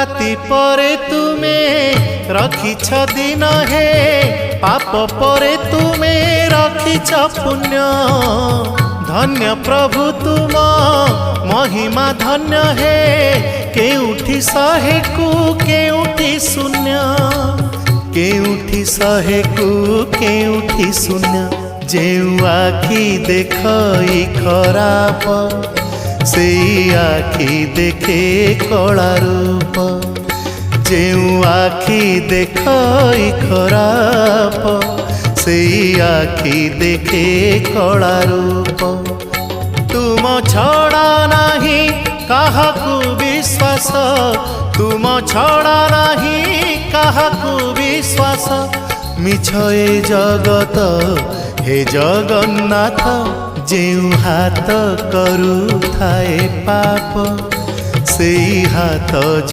राति परे तुमे रखिछ दिन हे पाप परे तुमे रखिछ पुण्य धन्य प्रभु तुम महिमा धन्य हे केउठी शहे को केउठी शून्य केउठी शहे को केउठी शून्य जेउ आखि देखई खराप से आखि देखे कला रूप जेउ आखि देखई खराप से आखि देखे कला रूप तुम छड़ा नहीं काहाकू विश्वास तुम छड़ा नहीं काहाकू विश्वास मिछ ए जगत हे जगन्नाथ जेउ हाथ करू थाए पाप से हाथ